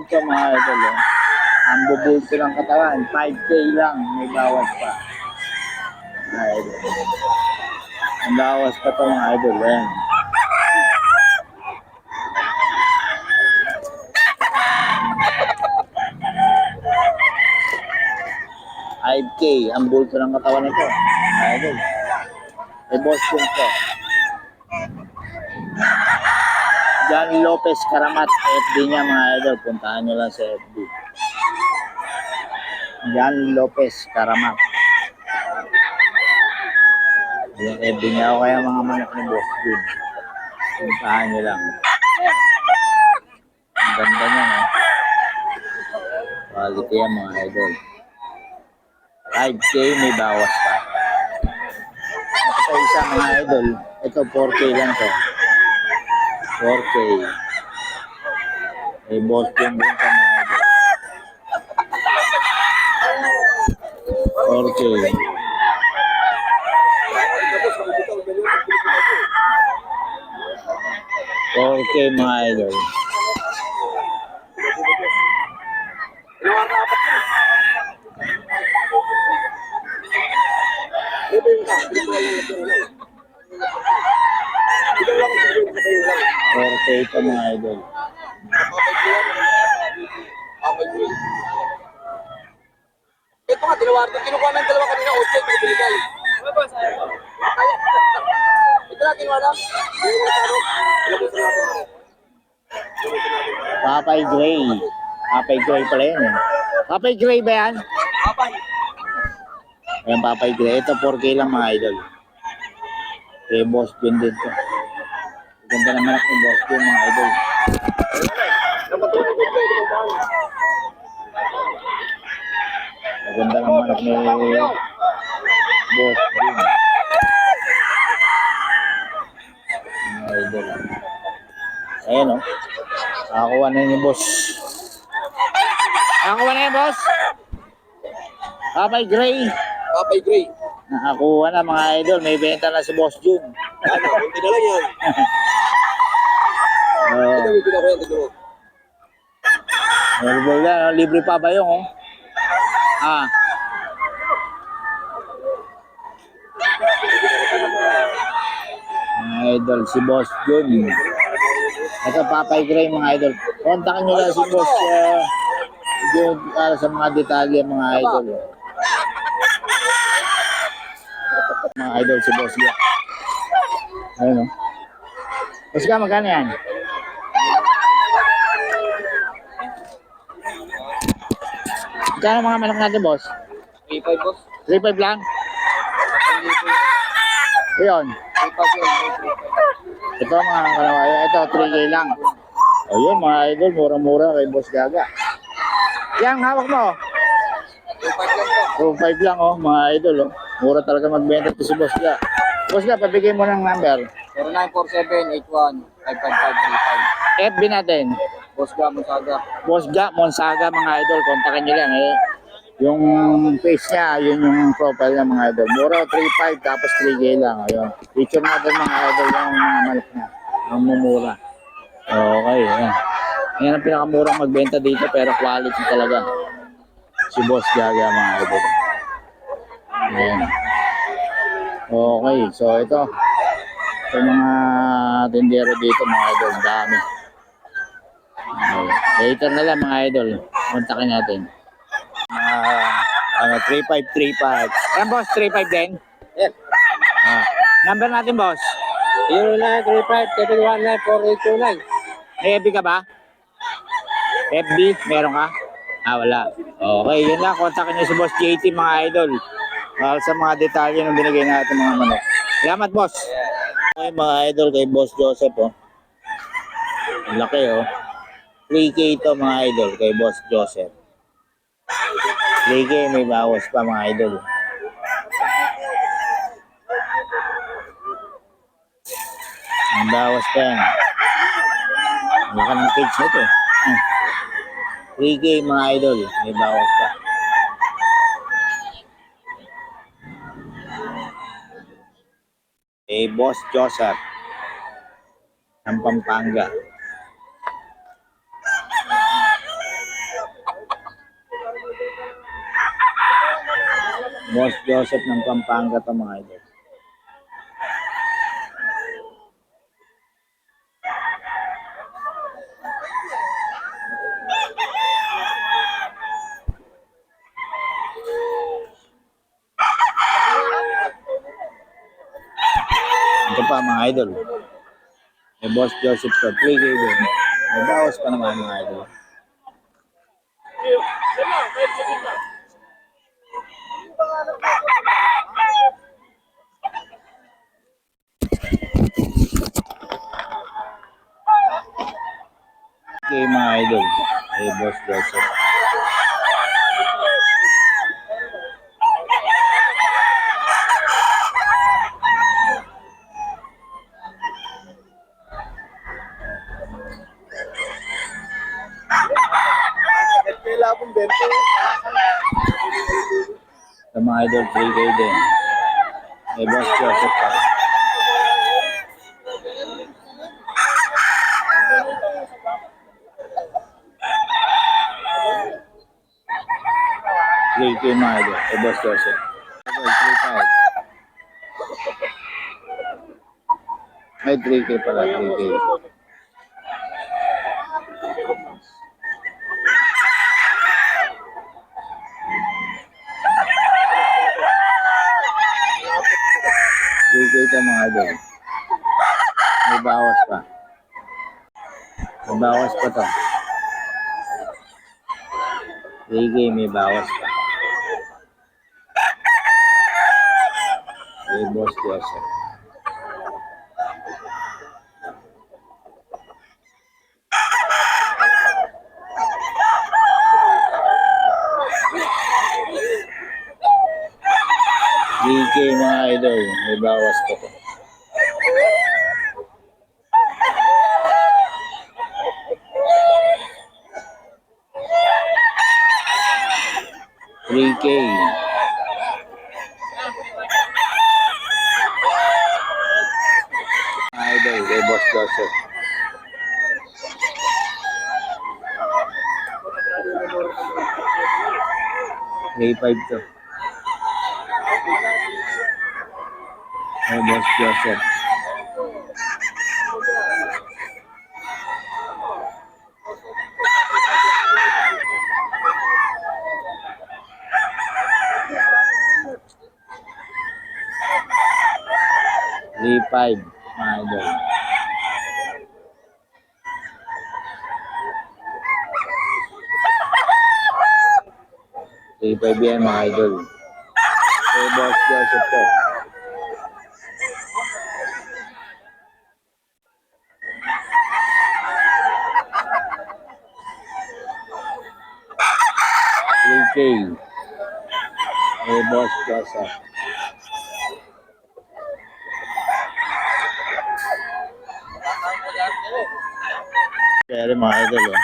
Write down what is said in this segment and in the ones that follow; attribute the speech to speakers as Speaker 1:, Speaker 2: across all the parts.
Speaker 1: to mga idol. Oh. Ang bubulto ng katawan, 5K lang, may bawas pa. Mga idol. Ang bawas pa to mga idol. Ayan. $5K ang bulto ng katawan nito. Mga idol. May Boston to. Johnny Lopez Karamat, FB niya mga idol. Puntahan nyo lang sa FB. Johnny Lopez Karamat. Yung FB niya o kaya mga manok ni Boston. Puntahan nyo lang. Ang ganda niya, no? Quality yan mga idol. 5K may bawas pa. Ito isa mga idol. Ito 4K lang to. 4K. May Boston din pa mga idol. 4K. 4K mga idol. Okay ito mga idol.
Speaker 2: Ito nga, kinukuha ng dalawa kanina, Oche, pinibigay. Ito na, kinuha na.
Speaker 1: Papay Gray. Papay Gray pala yun. Papay Gray ba yan?
Speaker 2: Papay.
Speaker 1: Ayan, Papay Gray. Ito 4K lang mga idol. Kay Boss Jun din to. Ganda naman ako Boss Jun mga idol. Maganda ng manok ni Boss Jun. Mga idol. Ayan o. Nakakuha na yung boss. Nakakuha na yung boss. Papay Gray.
Speaker 2: Papay Gray.
Speaker 1: Nakakuha na mga idol. May benta na si Boss Jun.
Speaker 2: Ano, hindi na lang yan. Ito, may pinakuha yan, tignan mo.
Speaker 1: Libre pa ba yung oh? Ah. Mga idol, si Boss Jun. Ito, Papay Gray mga idol. Kontakin nyo lang si Boss Jun para sa mga detalye mga idol. Mga idol, si Boss Jun. Ayun o. Boss ka, magkano yan? Magkano mga manok natin, boss?
Speaker 2: 3.5, boss.
Speaker 1: 3.5 lang? Ayun.
Speaker 2: 3.5 yan, 3.5.
Speaker 1: Ito mga kalawaya. Ito, 3K lang. Ayun mga idol, mura-mura kay Boss Gaga. Yang hawak mo.
Speaker 2: 2.5 lang to.
Speaker 1: 2.5 lang oh, mga idol oh. Mura talaga magbenta to si Boss Gaga. Boss Gaga, pabigay mo ng number.
Speaker 2: 0947-81-55535.
Speaker 1: FB natin.
Speaker 2: Boss Gamo Saga.
Speaker 1: Boss Gaga, Monsaga mga idol. Kontakin nyo lang eh. Yung face niya, yun yung profile ng mga idol. Mura 3.5 tapos 3K lang. Ayun. Picture natin mga idol yung mga manok niya. Ang mumura. Okay, yan. Yan ang pinakamurang magbenta dito pero quality talaga. Si Boss Gaga mga idol. Ayan. Okay, so ito. Ito mga tindero dito mga idol. Dami. Okay. Later na lang mga idol. Kontakin natin. 3535. Yan boss, 35 din?
Speaker 2: Yan.
Speaker 1: Number natin boss.
Speaker 2: 0935-719-4829.
Speaker 1: May FB ka ba? FB? Meron ka? Ah, wala. Okay, yun lang. Kontakin niyo si Boss JT mga idol. Sa mga detalye ng binigay natin mga manok. Salamat boss. Okay mga idol kay Boss Joseph oh. Ang laki oh. 3K ito mga idol kay Boss Joseph. 3K may bawas pa mga idol. Ang bawas pa yan. Ang laki ng cage nito. 3K mga idol. May bawas pa. Boss Joseph ng Pampanga. Boss Joseph ng Pampanga to mga idol. Ito pa mga idol. May Boss Joseph to. 3K din. May bawas pa naman mga idol. Okay mga idol. May Boss Joseph.
Speaker 2: Kailangan pong bento.
Speaker 1: Sa mga idol, 3K din. May Boss Joseph pa. Three K mga idol. May Boss Joseph. Idol, 3.5. May 3K pala, 3K. Ito mga idol. May bawas pa. May bawas pa to. 3K may bawas pa. May Boss Joseph. DK mga idol, may bawas pa to. $3K. Idol, kay Boss Joseph. $3.5 to. Kay Boss Joseph. $3.5 mga idol. $3.5 yan mga idol. Kay Boss Joseph to. $3K. Kay Boss Joseph. Pero mga idol oh.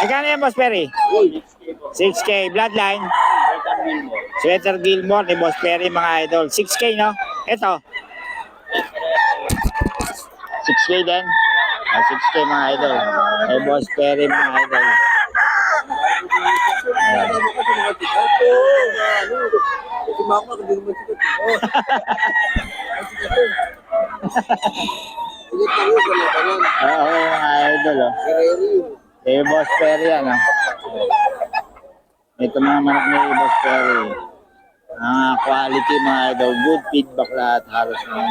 Speaker 1: Magkano yan, Boss Perry? 6K. Bloodline. Sweater Gilmore ni Boss Perry, mga idol. 6K, no? Ito. 6K din. 6K, mga idol. Kay Boss Perry, mga idol. Ayan. Oo, mga idol, oh. Kay Boss Perry, ano? Ito mga manok ni Boss Perry. Quality, mga idol. Good feedback lahat. Halos ng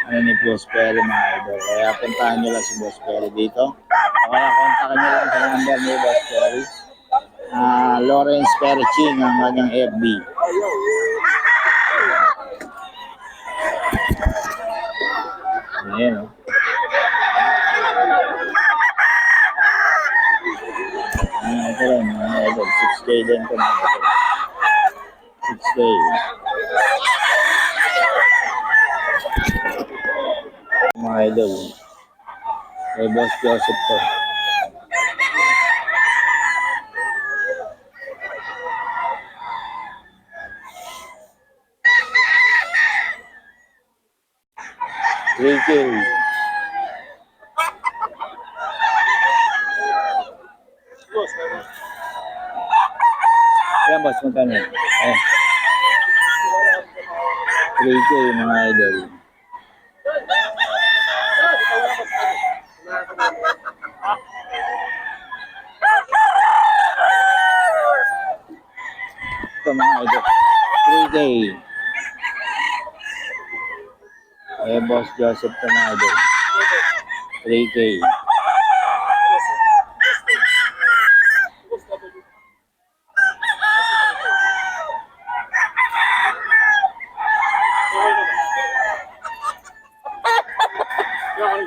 Speaker 1: ano ni Boss Perry, mga idol. Kaya puntahan nyo lang si Boss Perry dito. Kaya kontakin nyo lang sa number ni Boss Perry. Lawrence Perching ang kanyang FB. Ayan, oh. Ito rin, mga idol. 6K din ito, mga idol. 6K. Mga idol. Kay Boss Joseph to. $3K. boss, magkano? Eh. 3K mga idol. Ito mga idol. 3K. Eh, Boss Joseph ito mga idol. 3K.